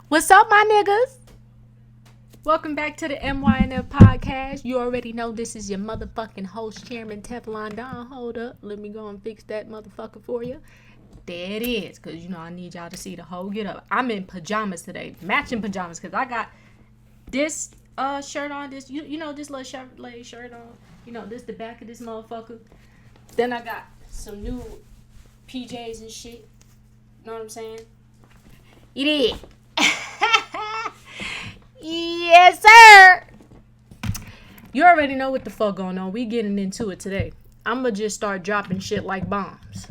What's up, my niggas? Welcome back to the MYNF podcast. You already know this is your motherfucking host, Chairman Teflon Don. Hold up. Let me go and fix that motherfucker for you. There it is. Because, I need y'all to see the whole get up. I'm in pajamas today. Matching pajamas. Because I got this shirt on. This, this little shirt on. This the back of this motherfucker. Then I got some new PJs and shit. You know what I'm saying? It is. Yes, sir. You already know what the fuck going on. We getting into it today. I'ma just start dropping shit like bombs.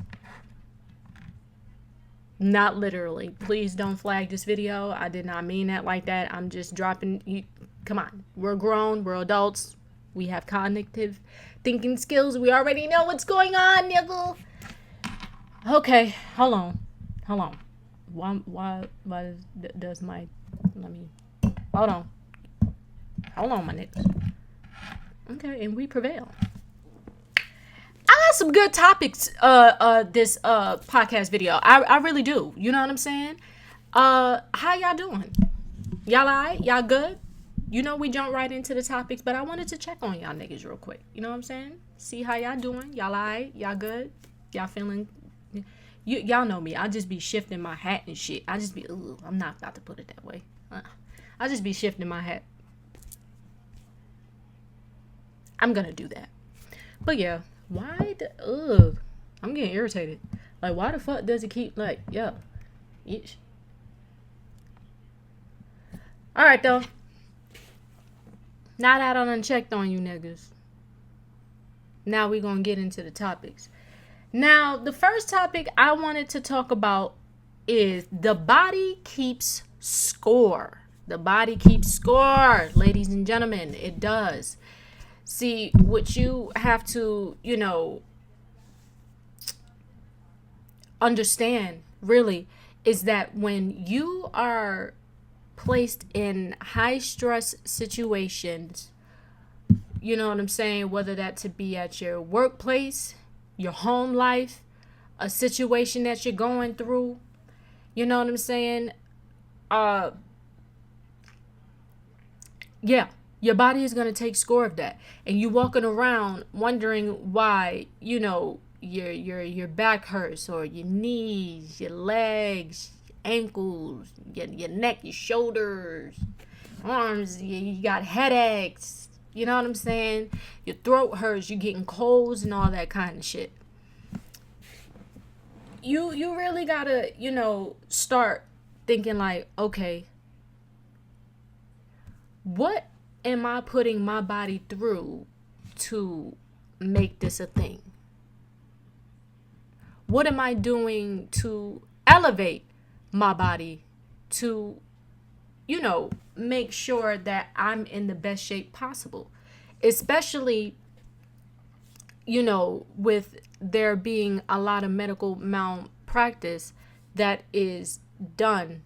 Not literally. Please don't flag this video. I did not mean that like that. I'm just dropping. Come on. We're grown. We're adults. We have cognitive thinking skills. We already know what's going on, nigga. Okay. Hold on. Why does my... Let me... Hold on, my niggas. Okay, and we prevail. I got some good topics. This podcast video. I really do. You know what I'm saying? How y'all doing? Y'all alright? Y'all good? We jump right into the topics, but I wanted to check on y'all niggas real quick. You know what I'm saying? See how y'all doing? Y'all alright? Y'all good? Y'all feeling? Y'all know me. I just be shifting my hat and shit. I just be. I'm not about to put it that way. I just be shifting my hat. I'm gonna do that. But yeah, why the I'm getting irritated. Like, why the fuck does it keep like, yeah. Alright though. Now that I done unchecked on you niggas. Now we gonna get into the topics. Now, the first topic I wanted to talk about is the body keeps score. The body keeps score, ladies and gentlemen. It does. See, what you have to, understand, really, is that when you are placed in high stress situations, you know what I'm saying? Whether that to be at your workplace, your home life, a situation that you're going through, you know what I'm saying? Yeah, your body is going to take score of that. And you walking around wondering why, your back hurts, or your knees, your legs, ankles, your neck, your shoulders, arms, you got headaches. You know what I'm saying? Your throat hurts, you getting colds and all that kind of shit. You really got to, start thinking like, okay, what am I putting my body through to make this a thing? What am I doing to elevate my body to, make sure that I'm in the best shape possible? Especially, with there being a lot of medical malpractice that is done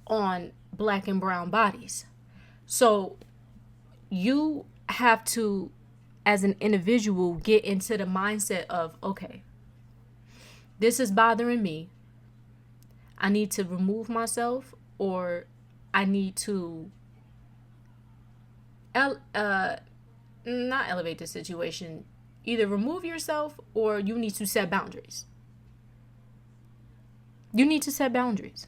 on black and brown bodies. So you have to, as an individual, get into the mindset of, okay, this is bothering me. I need to remove myself, or I need to not elevate the situation. Either remove yourself, or you need to set boundaries. You need to set boundaries.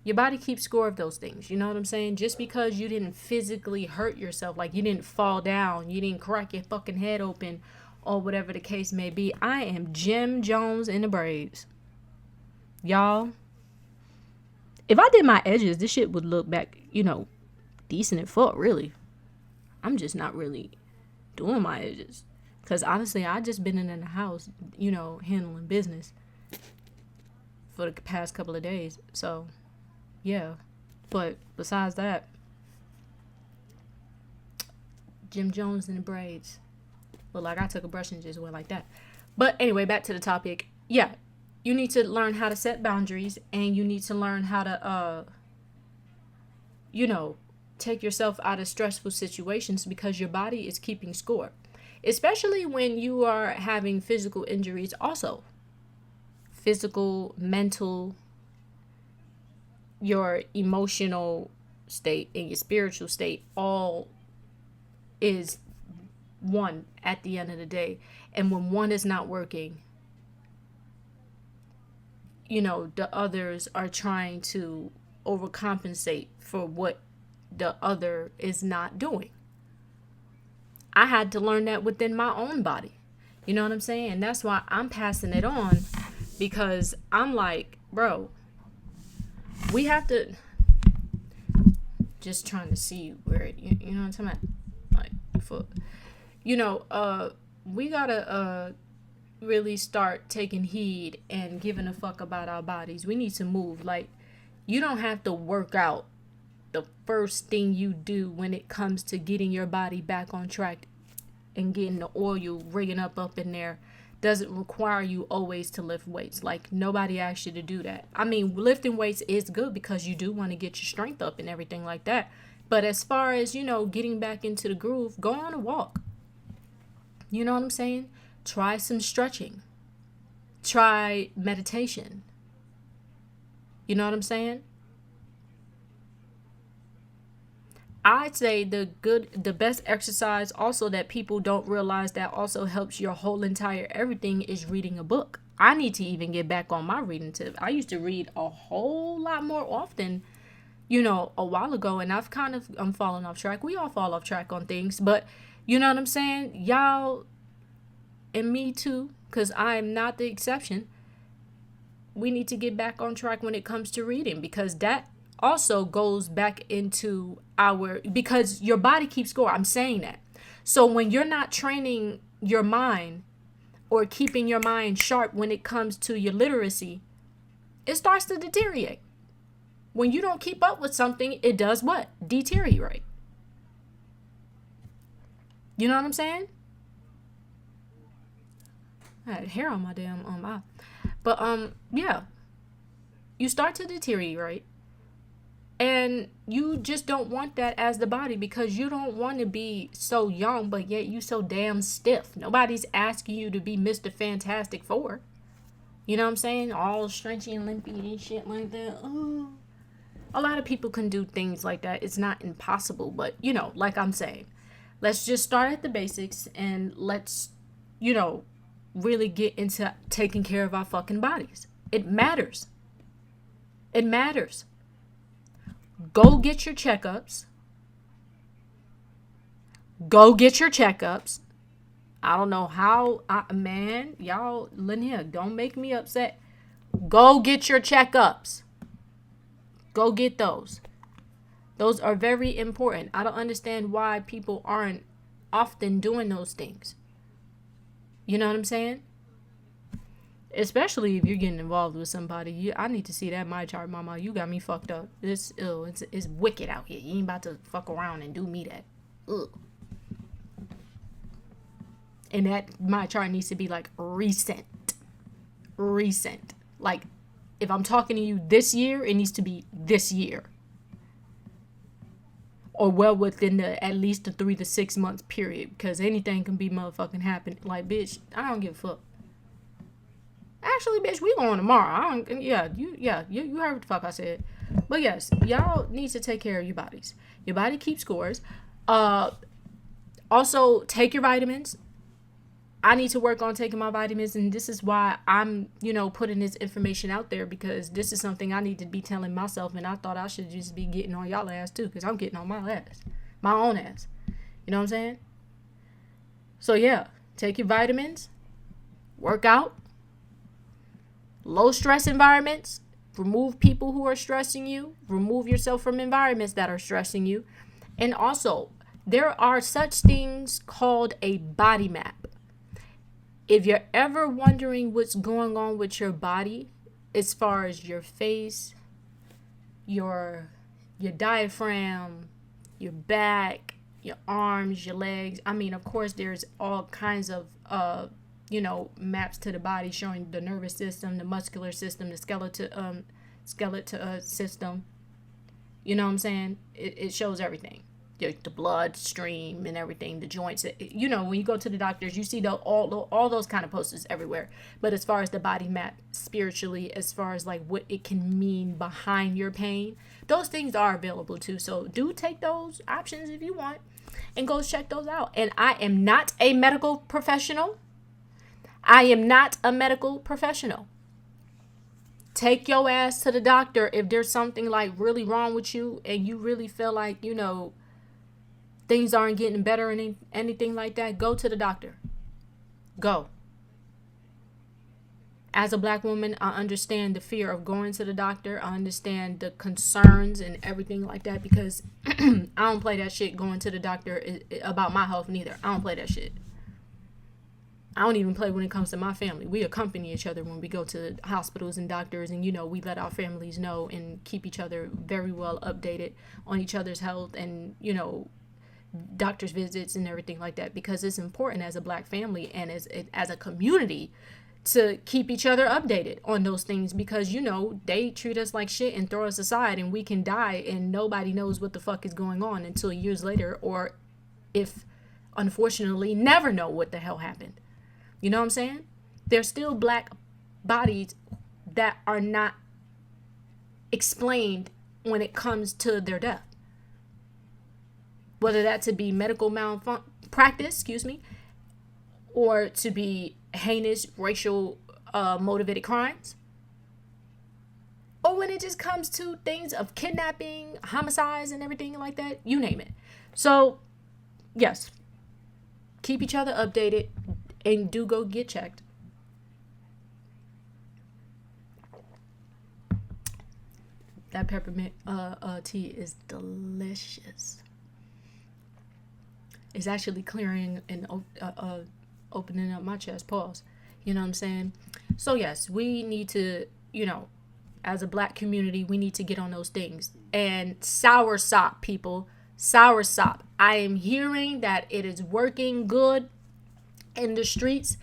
Your body keeps score of those things. You know what I'm saying? Just because you didn't physically hurt yourself, like you didn't fall down, you didn't crack your fucking head open, or whatever the case may be. I am Jim Jones in the braids. Y'all, if I did my edges, this shit would look back, decent and fuck, really. I'm just not really doing my edges. Because honestly, I just been in the house, handling business for the past couple of days. So, yeah. But besides that, Jim Jones in the braids. Look like I took a brush and just went like that. But anyway, back to the topic. Yeah, you need to learn how to set boundaries, and you need to learn how to, take yourself out of stressful situations, because your body is keeping score. Especially when you are having physical injuries also. Physical, mental, your emotional state and your spiritual state all is one at the end of the day. And when one is not working, the others are trying to overcompensate for what the other is not doing. I had to learn that within my own body. You know what I'm saying? And that's why I'm passing it on, because I'm like, bro, we have to, just trying to see where it, you know what I'm talking about? Like, for, we gotta really start taking heed and giving a fuck about our bodies. We need to move. Like, you don't have to work out the first thing you do when it comes to getting your body back on track and getting the oil rigging up in there. Doesn't require you always to lift weights. Like, nobody asked you to do that. I mean, lifting weights is good because you do want to get your strength up and everything like that. But as far as, getting back into the groove, go on a walk. You know what I'm saying? Try some stretching. Try meditation. You know what I'm saying? I'd say the best exercise also that people don't realize that also helps your whole entire everything is reading a book. I need to even get back on my reading tip. I used to read a whole lot more often, a while ago, and I'm falling off track. We all fall off track on things, but you know what I'm saying? Y'all and me too, because I am not the exception. We need to get back on track when it comes to reading, because that also goes back into because your body keeps score. I'm saying that. So when you're not training your mind or keeping your mind sharp when it comes to your literacy, it starts to deteriorate. When you don't keep up with something, it does what? Deteriorate. You know what I'm saying? I had hair on my damn eye. But yeah. You start to deteriorate. And you just don't want that as the body, because you don't want to be so young, but yet you so damn stiff. Nobody's asking you to be Mr. Fantastic Four. You know what I'm saying? All stretchy and limpy and shit like that. Oh. A lot of people can do things like that. It's not impossible, but, like I'm saying, let's just start at the basics and let's, really get into taking care of our fucking bodies. It matters. It matters. Go get your checkups. Go get your checkups. I don't know how, man, y'all, Linnea, don't make me upset. Go get your checkups. Go get those. Those are very important. I don't understand why people aren't often doing those things. You know what I'm saying? Especially if you're getting involved with somebody. I need to see that my chart, mama. You got me fucked up. It's wicked out here. You ain't about to fuck around and do me that. Ugh. And that my chart needs to be like recent. Like, if I'm talking to you this year, it needs to be this year. Or well within at least the 3 to 6 months period. Because anything can be motherfucking happen. Like, bitch, I don't give a fuck. Actually, bitch, we going tomorrow. You heard what the fuck I said. But yes, y'all need to take care of your bodies. Your body keeps scores. Also, take your vitamins. I need to work on taking my vitamins, and this is why I'm, putting this information out there, because this is something I need to be telling myself, and I thought I should just be getting on y'all ass too, because I'm getting on my ass. My own ass. You know what I'm saying? So yeah, take your vitamins. Work out. Low stress environments. Remove people who are stressing you. Remove yourself from environments that are stressing you. And also, there are such things called a body map. If you're ever wondering what's going on with your body, as far as your face, your diaphragm, your back, your arms, your legs. I mean, of course, there's all kinds of maps to the body showing the nervous system, the muscular system, the skeletal system. You know what I'm saying? It shows everything. the bloodstream and everything, the joints. You know, when you go to the doctors, you see all those kind of posters everywhere. But as far as the body map spiritually, as far as like what it can mean behind your pain, those things are available too. So do take those options if you want and go check those out. And I am not a medical professional. I am not a medical professional. Take your ass to the doctor if there's something like really wrong with you and you really feel like, you know, things aren't getting better and anything like that. Go to the doctor. Go. As a black woman, I understand the fear of going to the doctor. I understand the concerns and everything like that, because I don't play that shit going to the doctor about my health neither. I don't play that shit. I don't even play when it comes to my family. We accompany each other when we go to hospitals and doctors, and, you know, we let our families know and keep each other very well updated on each other's health and, you know, doctor's visits and everything like that, because it's important as a black family and as a community to keep each other updated on those things, because, you know, they treat us like shit and throw us aside and we can die and nobody knows what the fuck is going on until years later, or if unfortunately never know what the hell happened. You know what I'm saying? There's still black bodies that are not explained when it comes to their death. Whether that to be medical malpractice, or to be heinous racial motivated crimes, or when it just comes to things of kidnapping, homicides, and everything like that, you name it. So, yes, keep each other updated and do go get checked. That peppermint tea is delicious. It's actually clearing and opening up my chest. Pause. You know what I'm saying? So yes, we need to, you know, as a black community, we need to get on those things. And soursop, people, soursop. I am hearing that it is working good in the streets,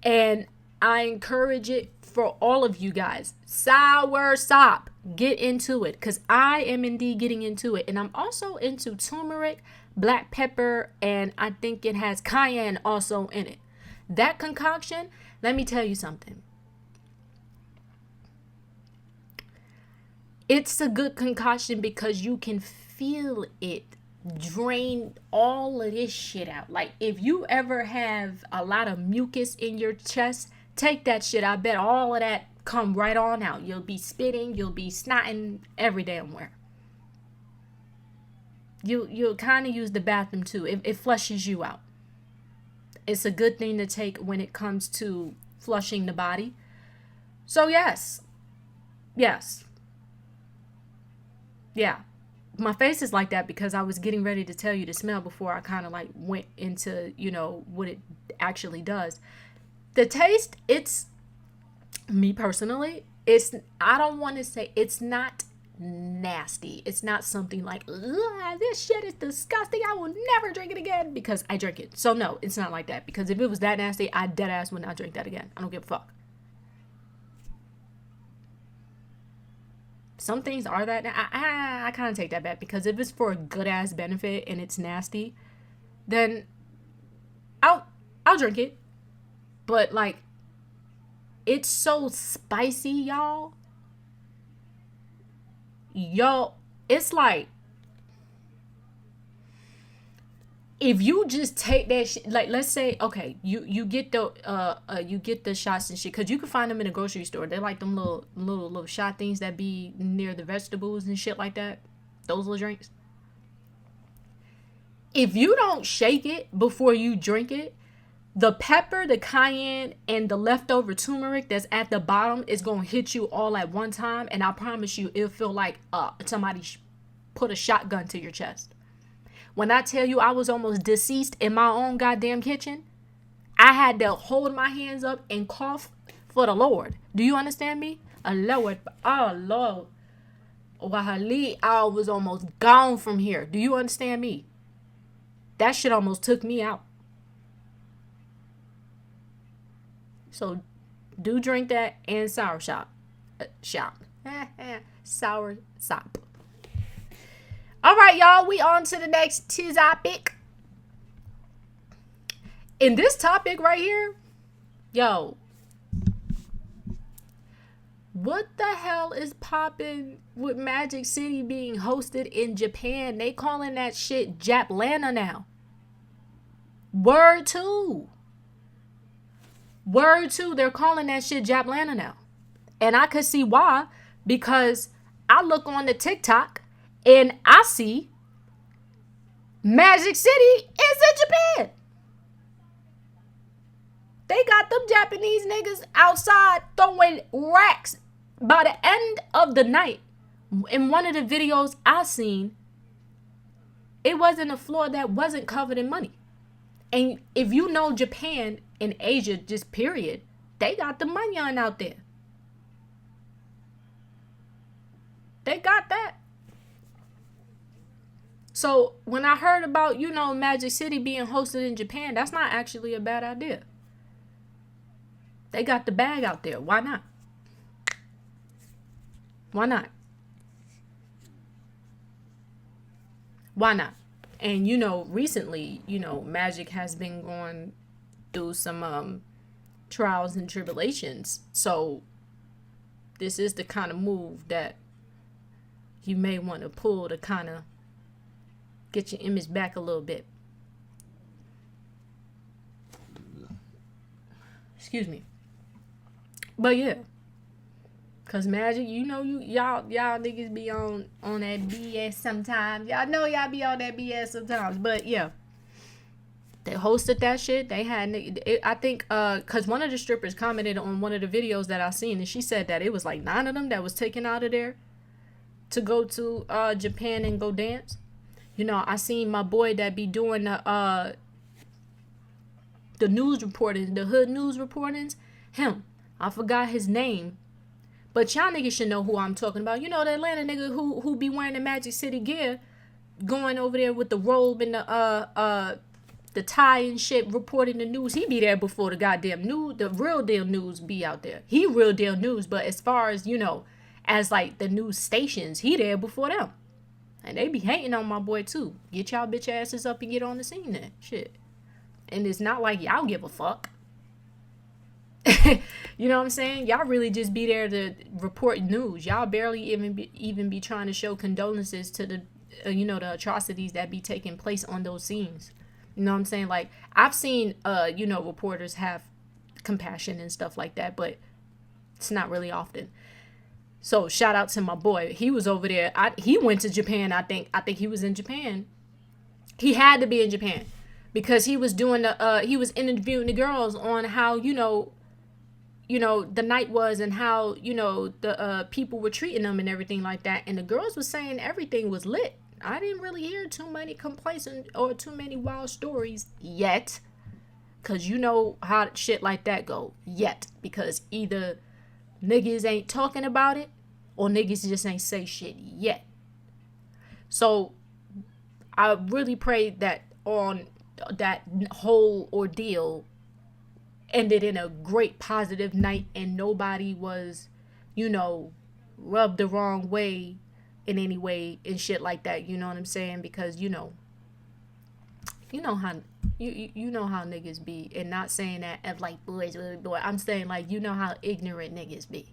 and I encourage it for all of you guys. Soursop, get into it, because I am indeed getting into it. And I'm also into turmeric, black pepper, and I think it has cayenne also in it. That concoction, let me tell you something. It's a good concoction because you can feel it drain all of this shit out. Like, if you ever have a lot of mucus in your chest, take that shit. I bet all of that come right on out. You'll be spitting, you'll be snotting every damn where. You'll kind of use the bathroom too. It flushes you out. It's a good thing to take when it comes to flushing the body. So yes. Yeah. My face is like that because I was getting ready to tell you to smell before I kind of like went into, you know, what it actually does. The taste, it's, me personally, I don't want to say, it's not nasty. It's not something like, this shit is disgusting, I will never drink it again, because I drink it. So no, it's not like that, because if it was that nasty, I dead ass would not drink that again. I don't give a fuck. Some things are that, I kind of take that back, because if it's for a good ass benefit and it's nasty, then I'll drink it. But like, it's so spicy, y'all, it's like, if you just take that shit, like, let's say, okay, you get the shots and shit, because you can find them in a grocery store. They're like them little shot things that be near the vegetables and shit like that, those little drinks. If you don't shake it before you drink it, the pepper, the cayenne, and the leftover turmeric that's at the bottom is going to hit you all at one time. And I promise you, it'll feel like somebody put a shotgun to your chest. When I tell you I was almost deceased in my own goddamn kitchen, I had to hold my hands up and cough for the Lord. Do you understand me? Lord. Wahali, I was almost gone from here. Do you understand me? That shit almost took me out. So do drink that and soursop. Sour sop. All right, y'all, we on to the next topic. In this topic right here, yo, what the hell is popping with Magic City being hosted in Japan? They calling that shit Japlana now. Word 2. Word 2, they're calling that shit Japlana now. And I could see why, because I look on the TikTok and I see Magic City is in Japan. They got them Japanese niggas outside throwing racks. By the end of the night, in one of the videos I seen, it wasn't a floor that wasn't covered in money. And if you know Japan and Asia, just period, they got the money on out there. They got that. So when I heard about, Magic City being hosted in Japan, that's not actually a bad idea. They got the bag out there. Why not? Why not? Why not? And, recently, Magic has been going through some trials and tribulations. So this is the kind of move that you may want to pull to kind of get your image back a little bit. Excuse me. But yeah. Cause Magic, y'all niggas be on that BS sometimes. Y'all know y'all be on that BS sometimes. But yeah, they hosted that shit. They had, I think, cause one of the strippers commented on one of the videos that I seen, and she said that it was like 9 of them that was taken out of there to go to Japan and go dance. I seen my boy that be doing the news reporting, the hood news reportings. Him, I forgot his name. But y'all niggas should know who I'm talking about. The Atlanta nigga who be wearing the Magic City gear, going over there with the robe and the tie and shit, reporting the news. He be there before the goddamn news, the real deal news be out there. He real deal news, but as far as, as like the news stations, he there before them. And they be hating on my boy too. Get y'all bitch asses up and get on the scene then. Shit. And it's not like y'all give a fuck. You know what I'm saying? Y'all really just be there to report news. Y'all barely even be trying to show condolences to the the atrocities that be taking place on those scenes. You know what I'm saying? Like, I've seen reporters have compassion and stuff like that, but it's not really often. So shout out to my boy. He was over there. He went to Japan. I think he was in Japan. He had to be in Japan because he was doing he was interviewing the girls on how the night was and how, the people were treating them and everything like that. And the girls were saying everything was lit. I didn't really hear too many complaints or too many wild stories yet. Because you know how shit like that go. Yet. Because either niggas ain't talking about it or niggas just ain't say shit yet. So I really prayed that on that whole ordeal ended in a great positive night and nobody was, rubbed the wrong way in any way and shit like that. You know what I'm saying? Because you know how niggas be, and not saying that of like boys. I'm saying like how ignorant niggas be.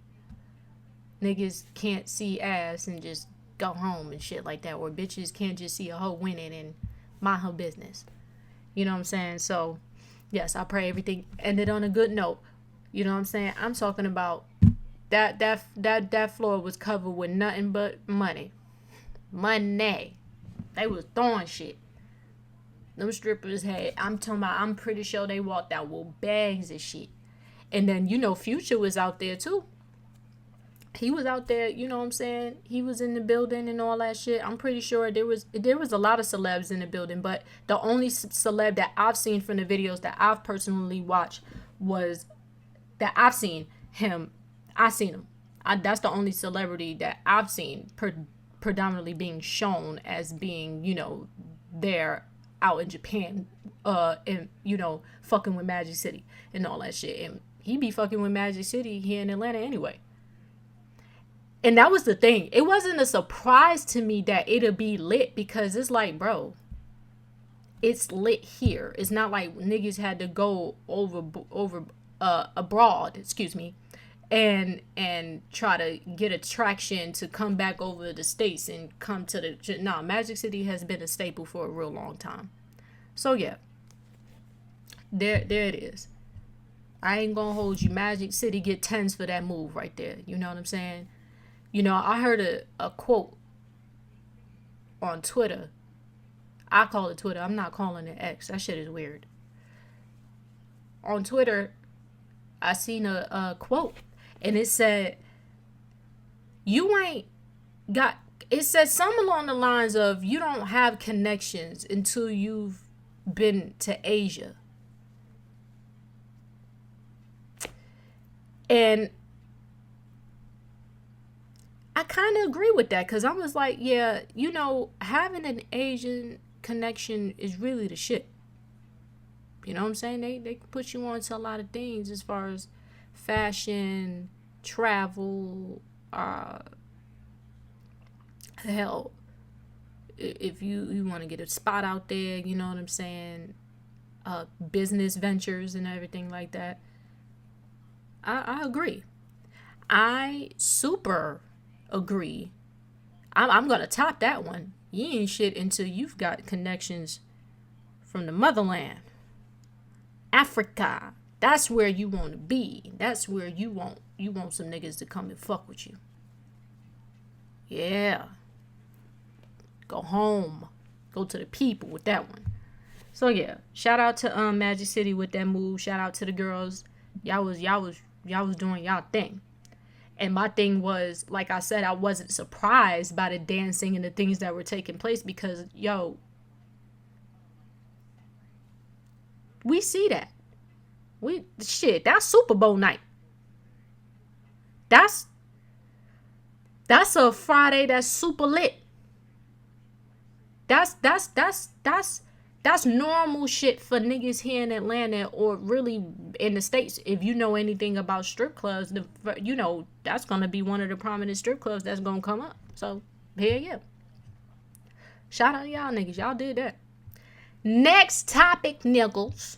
Niggas can't see ass and just go home and shit like that, or bitches can't just see a hoe winning and mind her business. You know what I'm saying? So yes, I pray everything ended on a good note. You know what I'm saying? I'm talking about that floor was covered with nothing but money. Money. They was throwing shit. Them strippers had, I'm pretty sure they walked out with bags of shit. And then, Future was out there too. He was out there, you know what I'm saying? He was in the building and all that shit. I'm pretty sure there was a lot of celebs in the building, but the only celeb that I've seen from the videos that I've personally watched was that I've seen him. That's the only celebrity that I've seen predominantly being shown as being, there out in Japan, and, fucking with Magic City and all that shit. And he be fucking with Magic City here in Atlanta anyway. And that was the thing. It wasn't a surprise to me that it'll be lit, because it's like, bro, it's lit here. It's not like niggas had to go over abroad, excuse me, and try to get attraction to come back over the states and come to the. No, Magic City has been a staple for a real long time. So yeah, there it is. I ain't gonna hold you. Magic City get tens for that move right there. You know what I'm saying? You know, I heard a quote on Twitter. I call it Twitter. I'm not calling it X. That shit is weird. On Twitter, I seen a quote, and it said, you ain't got, it said something along the lines of, you don't have connections until you've been to Asia. And I kind of agree with that, because I was like, yeah, you know, having an Asian connection is really the shit. You know what I'm saying? They can put you on to a lot of things as far as fashion, travel, hell, if you want to get a spot out there, you know what I'm saying? Business ventures and everything like that. I agree. I super agree. I'm gonna top that one. You ain't shit until you've got connections from the motherland, Africa. That's where you want to be. That's where you want some niggas to come and fuck with you. Yeah. Go home. Go to the people with that one. So yeah, shout out to Magic City with that move. Shout out to the girls. Y'all was doing y'all thing. And my thing was, like I said, I wasn't surprised by the dancing and the things that were taking place, because, yo, we see that. That's Super Bowl night. That's a Friday that's super lit. That's normal shit for niggas here in Atlanta, or really in the States. If you know anything about strip clubs, you know that's going to be one of the prominent strip clubs that's going to come up. So, here yeah. Shout out to y'all niggas. Y'all did that. Next topic, niggles.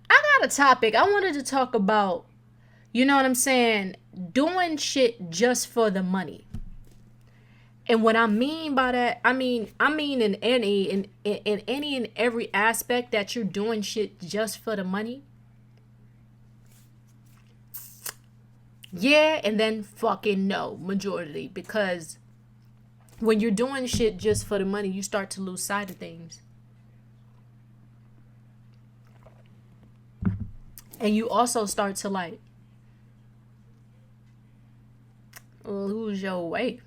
I got a topic. I wanted to talk about, you know what I'm saying, doing shit just for the money. And what I mean by that, I mean in any and every aspect that you're doing shit just for the money. Yeah, and then fucking no, majority. Because when you're doing shit just for the money, you start to lose sight of things. And you also start to like lose your way.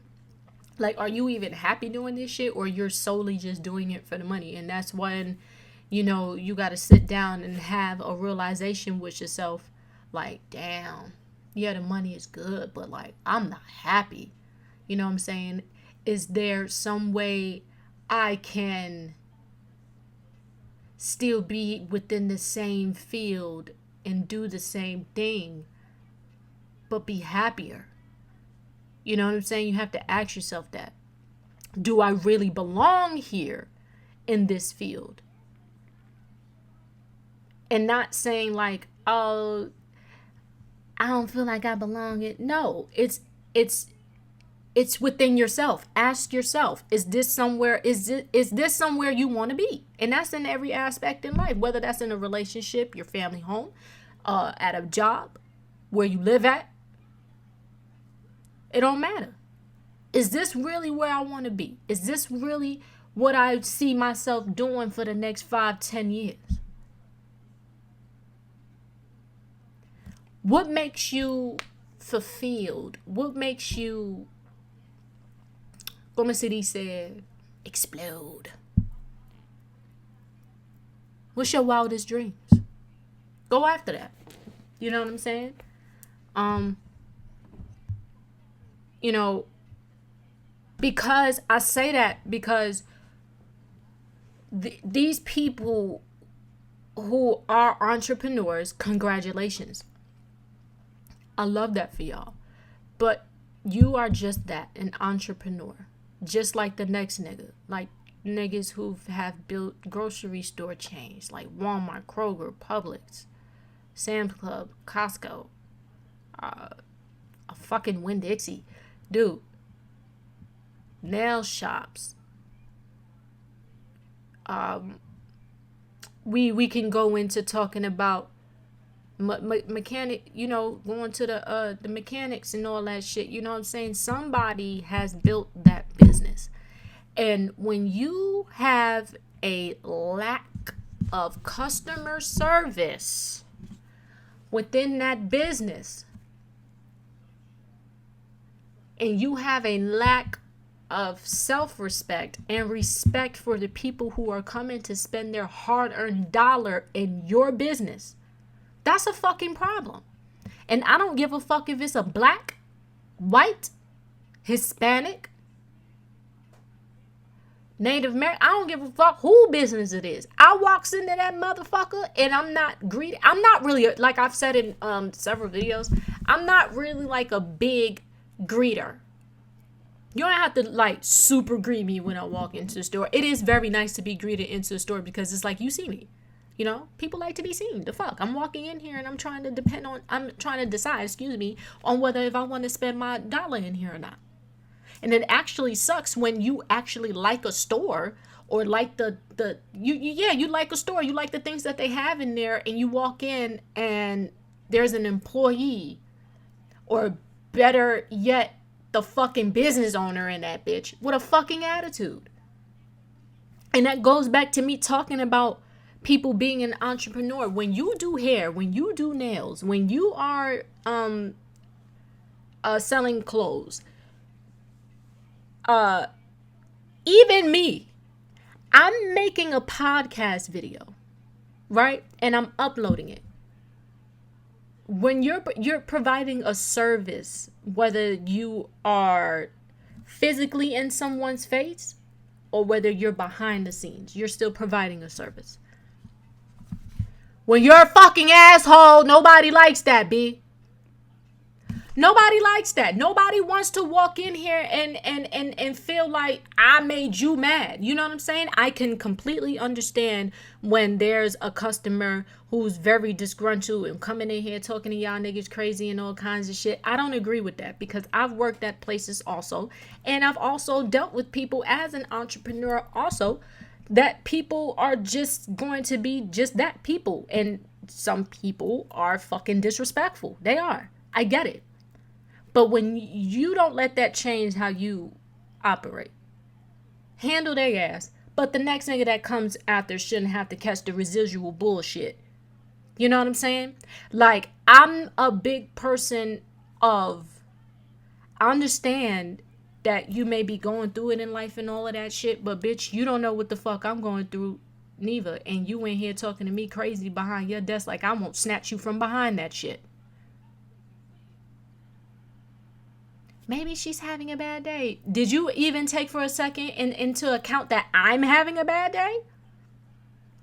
Like, are you even happy doing this shit, or you're solely just doing it for the money? And that's when, you know, you got to sit down and have a realization with yourself. Like, damn, yeah, the money is good, but like, I'm not happy. You know what I'm saying? Is there some way I can still be within the same field and do the same thing, but be happier? You know what I'm saying? You have to ask yourself that. Do I really belong here in this field? And not saying like, oh, I don't feel like I belong in. No, it's within yourself. Ask yourself, is this somewhere you want to be? And that's in every aspect in life, whether that's in a relationship, your family home, at a job, where you live at. It don't matter. Is this really where I want to be? Is this really what I see myself doing for the next 5-10 years? What makes you fulfilled? What makes you, como se dice, explode? What's your wildest dreams? Go after that. You know what I'm saying? You know, because I say that because these people who are entrepreneurs, congratulations. I love that for y'all. But you are just that, an entrepreneur. Just like the next nigga. Like niggas who have built grocery store chains like Walmart, Kroger, Publix, Sam's Club, Costco, a fucking Winn-Dixie. Dude. Nail shops. We can go into talking about mechanic, you know, going to the mechanics and all that shit. You know what I'm saying? Somebody has built that business. And when you have a lack of customer service within that business, and you have a lack of self-respect and respect for the people who are coming to spend their hard-earned dollar in your business, that's a fucking problem. And I don't give a fuck if it's a black, white, Hispanic, Native American. I don't give a fuck who business it is. I walks into that motherfucker and I'm not greedy. I'm not really, like I've said in several videos, I'm not really like a big greeter. You don't have to like super greet me when I walk into the store. It is very nice to be greeted into the store because it's like you see me. You know, people like to be seen. The fuck? I'm walking in here and I'm trying to decide, on whether if I want to spend my dollar in here or not. And it actually sucks when you actually like a store or like you like a store, you like the things that they have in there, and you walk in and there's an employee, or better yet, the fucking business owner in that bitch with a fucking attitude. And that goes back to me talking about people being an entrepreneur. When you do hair, when you do nails, when you are selling clothes, even me, I'm making a podcast video, right? And I'm uploading it. When you're providing a service, whether you are physically in someone's face or whether you're behind the scenes, you're still providing a service. When you're a fucking asshole, nobody likes that, B. Nobody likes that. Nobody wants to walk in here and feel like I made you mad. You know what I'm saying? I can completely understand when there's a customer who's very disgruntled and coming in here talking to y'all niggas crazy and all kinds of shit. I don't agree with that because I've worked at places also. And I've also dealt with people as an entrepreneur also, that people are just going to be just that, people. And some people are fucking disrespectful. They are. I get it. But when you don't let that change how you operate, handle their ass. But the next nigga that comes after shouldn't have to catch the residual bullshit. You know what I'm saying? Like, I'm a big person of, I understand that you may be going through it in life and all of that shit, but bitch, you don't know what the fuck I'm going through neither. And you in here talking to me crazy behind your desk like I won't snatch you from behind that shit. Maybe she's having a bad day. Did you even take for a second into account that I'm having a bad day?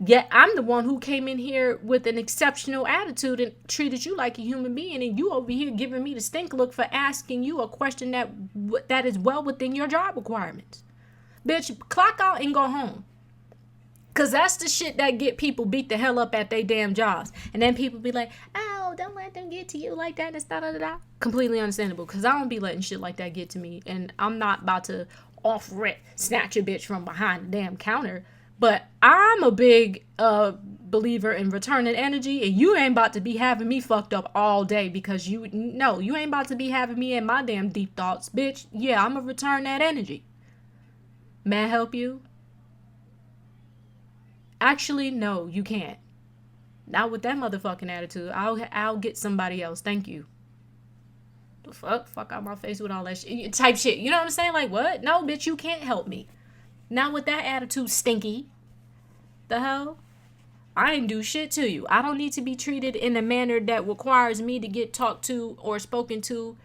Yet I'm the one who came in here with an exceptional attitude and treated you like a human being, and you over here giving me the stink look for asking you a question that is well within your job requirements. Bitch, clock out and go home. Because that's the shit that get people beat the hell up at their damn jobs. And then people be like, oh, don't let them get to you like that. And da-da-da-da. Completely understandable. Because I don't be letting shit like that get to me. And I'm not about to off-rip snatch a bitch from behind the damn counter. But I'm a big believer in returning energy. And you ain't about to be having me fucked up all day. Because you ain't about to be having me in my damn deep thoughts. Bitch, yeah, I'm going to return that energy. May I help you? Actually, no, you can't. Not with that motherfucking attitude. I'll get somebody else. Thank you. The fuck? Fuck out my face with all that shit. Type shit. You know what I'm saying? Like, what? No, bitch, you can't help me. Not with that attitude, stinky. The hell? I didn't do shit to you. I don't need to be treated in a manner that requires me to get talked to or spoken to,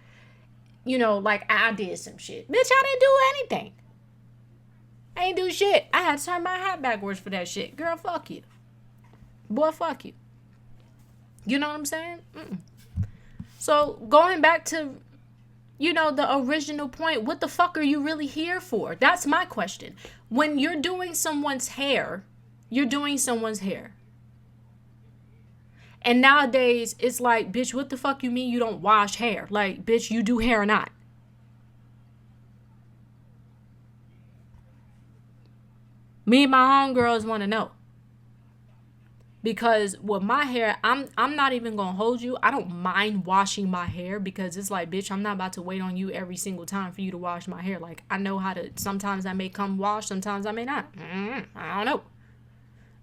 like I did some shit. Bitch, I didn't do anything. I ain't do shit. I had to turn my hat backwards for that shit. Girl, fuck you. Boy, fuck you. You know what I'm saying? So, going back to you know, the original point. What the fuck are you really here for? That's my question. When you're doing someone's hair, you're doing someone's hair. And nowadays, it's like, bitch, what the fuck you mean you don't wash hair? Like, bitch, you do hair or not? Me and my homegirls want to know. Because with my hair, I'm not even gonna hold you. I don't mind washing my hair because it's like, bitch, I'm not about to wait on you every single time for you to wash my hair. Like, I know how to. Sometimes I may come wash, sometimes I may not. I don't know.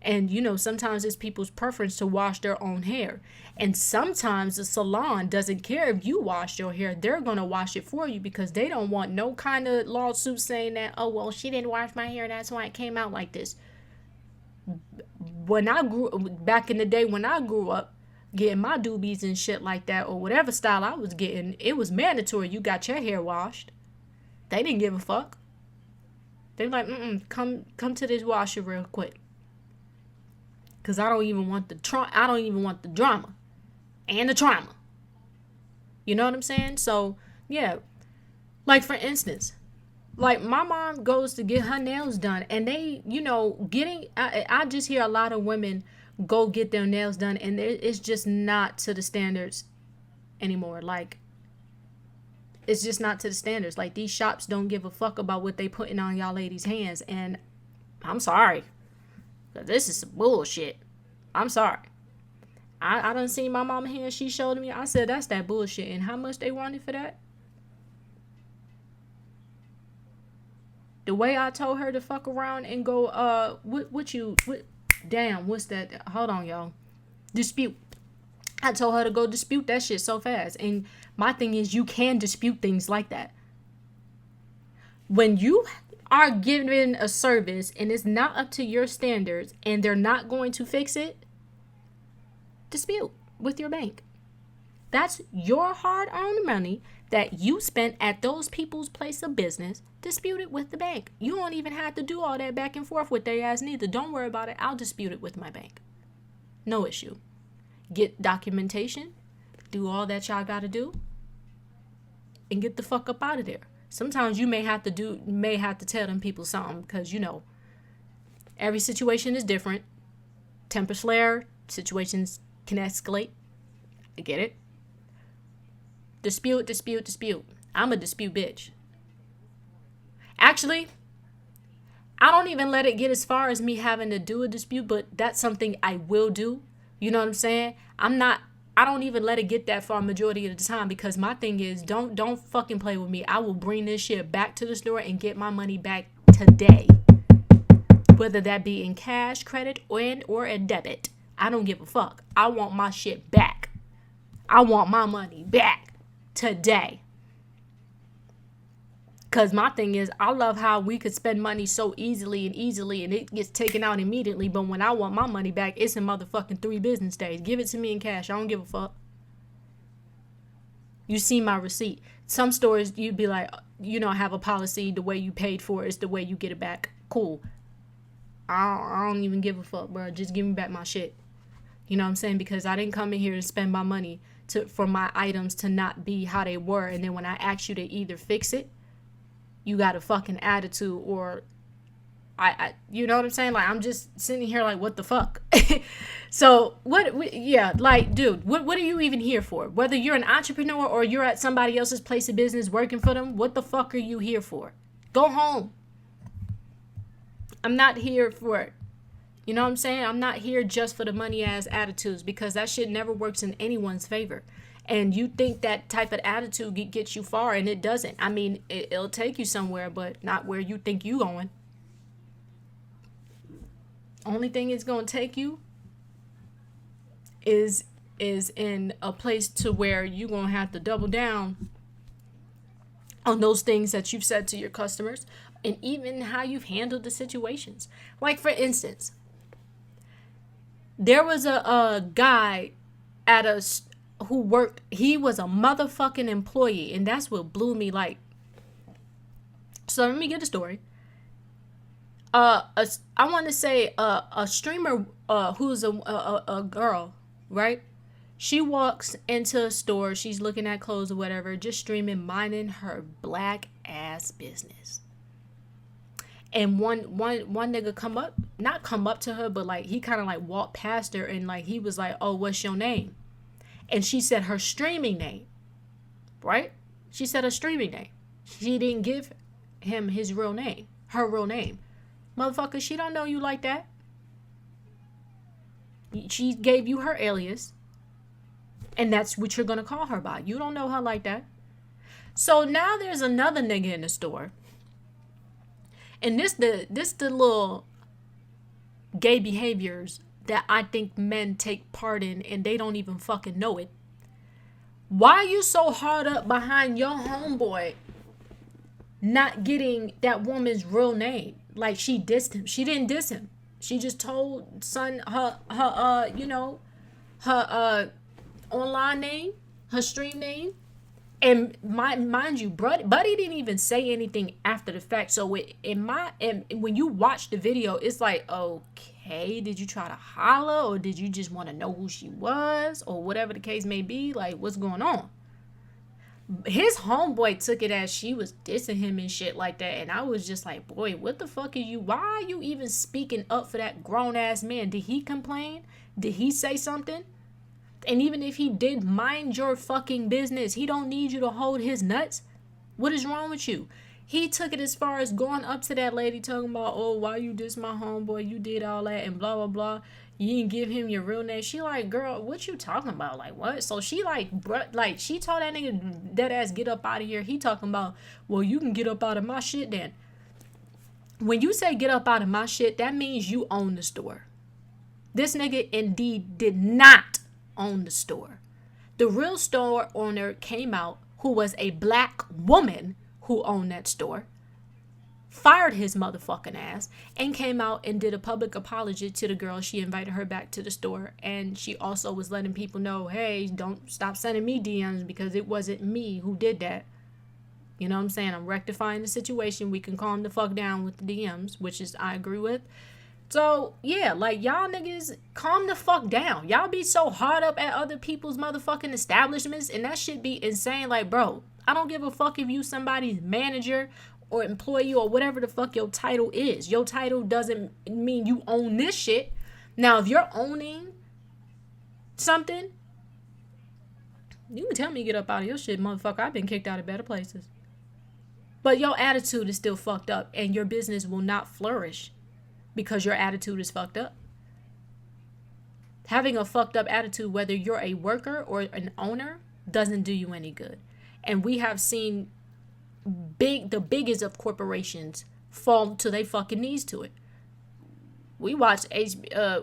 And you know, sometimes it's people's preference to wash their own hair. And sometimes the salon doesn't care if you wash your hair. They're gonna wash it for you because they don't want no kind of lawsuit saying that, oh well, she didn't wash my hair, that's why it came out like this. When I grew back in the day, when I grew up getting my doobies and shit like that, or whatever style I was getting, it was mandatory you got your hair washed. They didn't give a fuck. They were like, come to this washer real quick, cause I don't even want the drama and the trauma. You know what I'm saying? So yeah, like for instance, like my mom goes to get her nails done, and they, you know, I just hear a lot of women go get their nails done, and it's just not to the standards anymore. Like, it's just not to the standards. Like, these shops don't give a fuck about what they putting on y'all ladies' hands, and I'm sorry, but this is some bullshit. I'm sorry. I done seen my mama hand she showed me. I said, that's that bullshit. And how much they wanted for that? The way I told her to fuck around and go, damn, what's that? Hold on, y'all. Dispute. I told her to go dispute that shit so fast. And my thing is, you can dispute things like that. When you are given a service and it's not up to your standards and they're not going to fix it, dispute with your bank. That's your hard-earned money that you spent at those people's place of business. Dispute it with the bank. You don't even have to do all that back and forth with their ass neither. Don't worry about it. I'll dispute it with my bank. No issue. Get documentation. Do all that y'all got to do. And get the fuck up out of there. Sometimes you may have to tell them people something because, you know, every situation is different. Temper flare, situations can escalate. I get it. Dispute. I'm a dispute bitch. Actually, I don't even let it get as far as me having to do a dispute, but that's something I will do. You know what I'm saying? I don't even let it get that far majority of the time because my thing is, don't fucking play with me. I will bring this shit back to the store and get my money back today. Whether that be in cash, credit, or a debit. I don't give a fuck. I want my shit back. I want my money back today. Because my thing is, I love how we could spend money so easily and it gets taken out immediately. But when I want my money back, it's in motherfucking 3 business days. Give it to me in cash. I don't give a fuck. You see my receipt. Some stores, you'd be like, you know, have a policy. The way you paid for it is the way you get it back. Cool. I don't even give a fuck, bro. Just give me back my shit. You know what I'm saying? Because I didn't come in here to spend my money for my items to not be how they were. And then when I ask you to either fix it, you got a fucking attitude, or I you know what I'm saying? Like, I'm just sitting here like, what the fuck? So like, dude, what are you even here for? Whether you're an entrepreneur or you're at somebody else's place of business working for them, what the fuck are you here for? Go home. I'm not here for it. You know what I'm saying? I'm not here just for the money ass attitudes, because that shit never works in anyone's favor. And you think that type of attitude gets you far, and it doesn't. I mean, it'll take you somewhere, but not where you think you going. Only thing it's going to take you is in a place to where you're going to have to double down on those things that you've said to your customers, and even how you've handled the situations. Like, for instance, there was a guy at who worked, he was a motherfucking employee, and that's what blew me. Like, so let me get the story. I want to say a streamer who's a girl, right? She walks into a store. She's looking at clothes or whatever, just streaming, minding her black ass business. And one nigga not come up to her, but like he kind of like walked past her and like he was like, "Oh, what's your name?" And she said her streaming name, right? She said her streaming name. She didn't give him his real name, her real name. Motherfucker, she don't know you like that. She gave you her alias, and that's what you're gonna call her by. You don't know her like that. So now there's another nigga in the store. And this the little gay behaviors that I think men take part in and they don't even fucking know it. Why are you so hard up behind your homeboy not getting that woman's real name? Like she dissed him. She didn't diss him. She just told son her online name, her stream name. And mind you, Buddy didn't even say anything after the fact. So when you watch the video, it's like, okay, did you try to holler or did you just want to know who she was or whatever the case may be? Like, what's going on? His homeboy took it as she was dissing him and shit like that. And I was just like, boy, what the fuck are you? Why are you even speaking up for that grown ass man? Did he complain? Did he say something? And even if he did, mind your fucking business. He don't need you to hold his nuts. What is wrong with you? He took it as far as going up to that lady talking about, oh, why you diss my homeboy? You did all that and blah, blah, blah. You didn't give him your real name. She like, girl, what you talking about? Like, what? So she she told that nigga dead ass get up out of here. He talking about, well, you can get up out of my shit then. When you say get up out of my shit, that means you own the store. This nigga indeed did not own the store. The real store owner came out, who was a black woman who owned that store, fired his motherfucking ass, and came out and did a public apology to the girl. She invited her back to the store, and she also was letting people know, hey, don't stop sending me DMs because it wasn't me who did that. You know what I'm saying? I'm rectifying the situation. We can calm the fuck down with the DMs, which is I agree with. So, yeah, like, y'all niggas, calm the fuck down. Y'all be so hard up at other people's motherfucking establishments, and that shit be insane. Like, bro, I don't give a fuck if you somebody's manager or employee or whatever the fuck your title is. Your title doesn't mean you own this shit. Now, if you're owning something, you can tell me to get up out of your shit, motherfucker. I've been kicked out of better places. But your attitude is still fucked up, and your business will not flourish because your attitude is fucked up. Having a fucked up attitude, whether you're a worker or an owner, doesn't do you any good. And we have seen the biggest of corporations fall to their fucking knees to it. We watched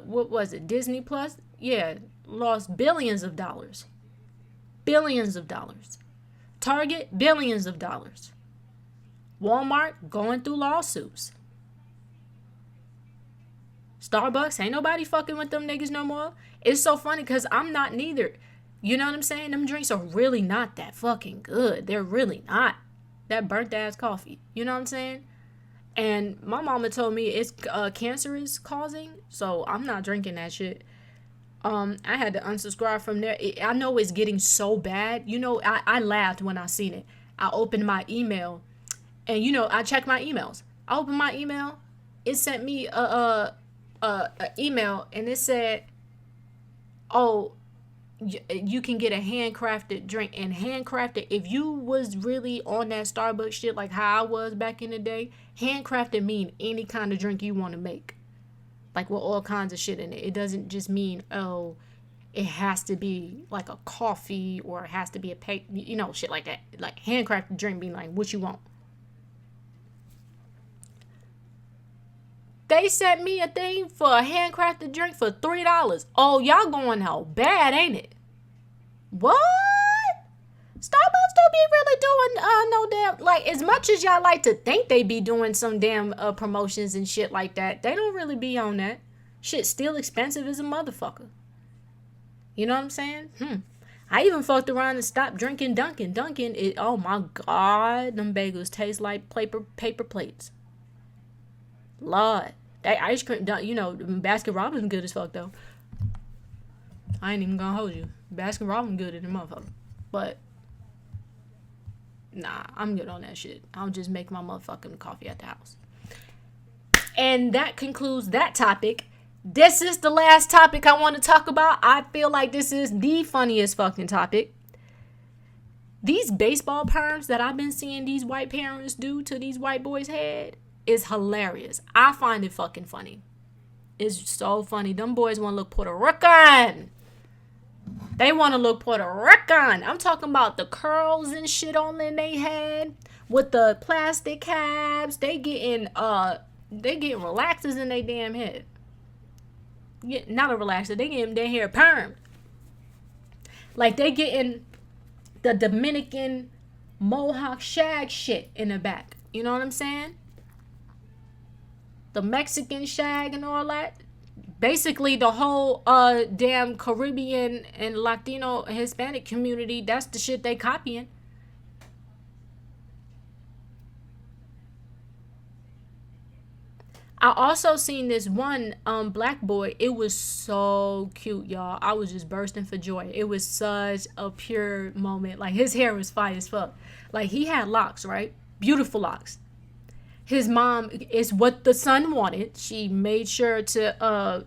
what was it, Disney Plus? Yeah, lost billions of dollars. Billions of dollars. Target, billions of dollars. Walmart going through lawsuits. Starbucks, ain't nobody fucking with them niggas no more. It's so funny because I'm not neither. You know what I'm saying? Them drinks are really not that fucking good. They're really not. That burnt ass coffee. You know what I'm saying? And my mama told me it's cancerous causing. So I'm not drinking that shit. I had to unsubscribe from there. I know it's getting so bad. You know, I laughed when I seen it. I opened my email. And, you know, I checked my emails. I opened my email. It sent me a email. And it said, oh, you can get a handcrafted drink. And handcrafted, if you was really on that Starbucks shit like how I was back in the day, handcrafted mean any kind of drink you want to make. Like with all kinds of shit in it. It doesn't just mean, oh, it has to be like a coffee or it has to be a you know, shit like that. Like handcrafted drink being like what you want. They sent me a thing for a handcrafted drink for $3. Oh, y'all going out bad, ain't it? What? Starbucks don't be really doing no damn, like, as much as y'all like to think they be doing some damn promotions and shit like that, they don't really be on that. Shit's still expensive as a motherfucker. You know what I'm saying? I even fucked around and stopped drinking Dunkin'. Dunkin', oh my God, them bagels taste like paper plates. Lord. That ice cream, you know, Baskin Robbins good as fuck, though. I ain't even gonna hold you. Basketball, I'm good at the motherfucker. But, nah, I'm good on that shit. I'll just make my motherfucking coffee at the house. And that concludes that topic. This is the last topic I want to talk about. I feel like this is the funniest fucking topic. These baseball perms that I've been seeing these white parents do to these white boys' head is hilarious. I find it fucking funny. It's so funny. Them boys want to look Puerto Rican. They want to look Puerto Rican. I'm talking about the curls and shit on in they head with the plastic caps. They getting relaxers in their damn head. Yeah, not a relaxer. They getting their hair permed. Like they getting the Dominican Mohawk shag shit in the back. You know what I'm saying? The Mexican shag and all that. Basically, the whole damn Caribbean and Latino Hispanic community, that's the shit they copying. I also seen this one black boy. It was so cute, y'all. I was just bursting for joy. It was such a pure moment. Like, his hair was fire as fuck. Like, he had locks, right? Beautiful locks. His mom is what the son wanted. She made sure to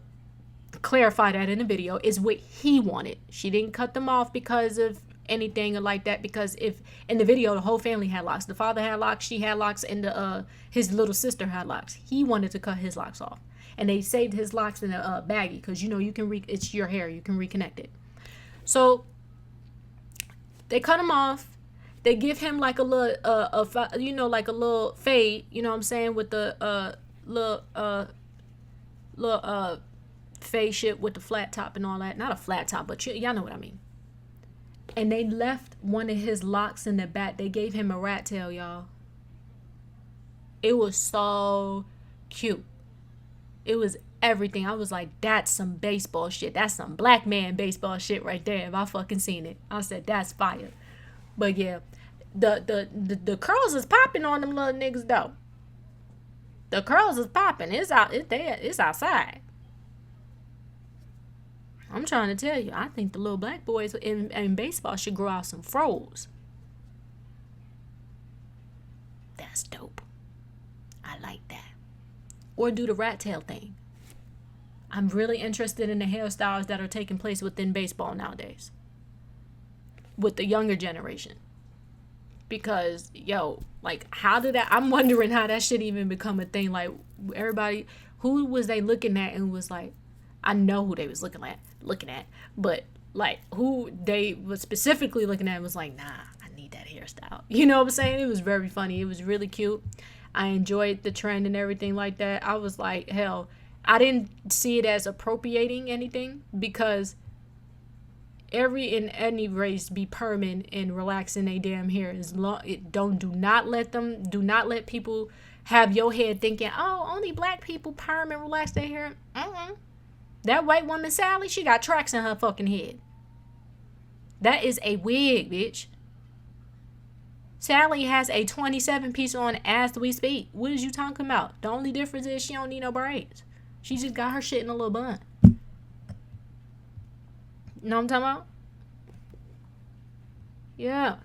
clarify that in the video. Is what he wanted. She didn't cut them off because of anything like that, because if in the video the whole family had locks. The father had locks, she had locks, and his little sister had locks. He wanted to cut his locks off, and they saved his locks in a baggie because you know you can it's your hair, you can reconnect it. So they cut him off. They give him like a little like a little fade, you know what I'm saying, with the little fade shit with the flat top and all that. Not a flat top, but y'all know what I mean. And they left one of his locks in the back. They gave him a rat tail, y'all. It was so cute. It was everything. I was like, that's some baseball shit. That's some black man baseball shit right there. If I fucking seen it, I said, that's fire. But yeah, the curls is popping on them little niggas though. The curls is popping. It's out. It's there. It's outside. I'm trying to tell you, I think the little black boys in baseball should grow out some froze. That's dope. I like that. Or do the rat tail thing. I'm really interested in the hairstyles that are taking place within baseball nowadays. With the younger generation. Because, like, I'm wondering how that shit even become a thing. Like, everybody, who was they looking at and was like, I know who they was looking at, but like who they was specifically looking at was like, nah, I need that hairstyle. You know what I'm saying? It was very funny. It was really cute. I enjoyed the trend and everything like that. I was like, hell, I didn't see it as appropriating anything because any race be perming and relaxing their damn hair. Do not let people have your head thinking, oh, only black people perm and relax their hair. That white woman, Sally, she got tracks in her fucking head. That is a wig, bitch. Sally has a 27-piece on as we speak. What is you talking about? The only difference is she don't need no braids. She just got her shit in a little bun. You know what I'm talking about? Yeah.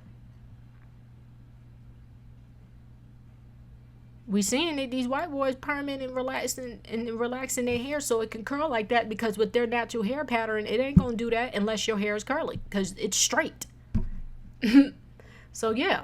We seeing it, these white boys perming and relaxing their hair so it can curl like that, because with their natural hair pattern, it ain't gonna do that unless your hair is curly because it's straight. So yeah.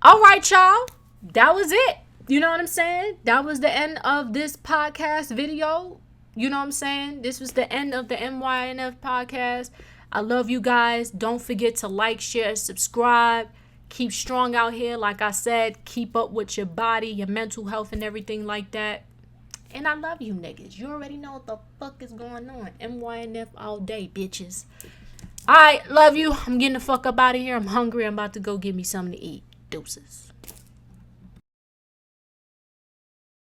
All right, y'all. That was it. You know what I'm saying? That was the end of this podcast video. You know what I'm saying? This was the end of the MYNF podcast. I love you guys. Don't forget to like, share, subscribe. Keep strong out here. Like I said, keep up with your body, your mental health, and everything like that. And I love you niggas. You already know what the fuck is going on. MYNF all day, bitches. Alright, love you. I'm getting the fuck up out of here. I'm hungry. I'm about to go get me something to eat. Deuces.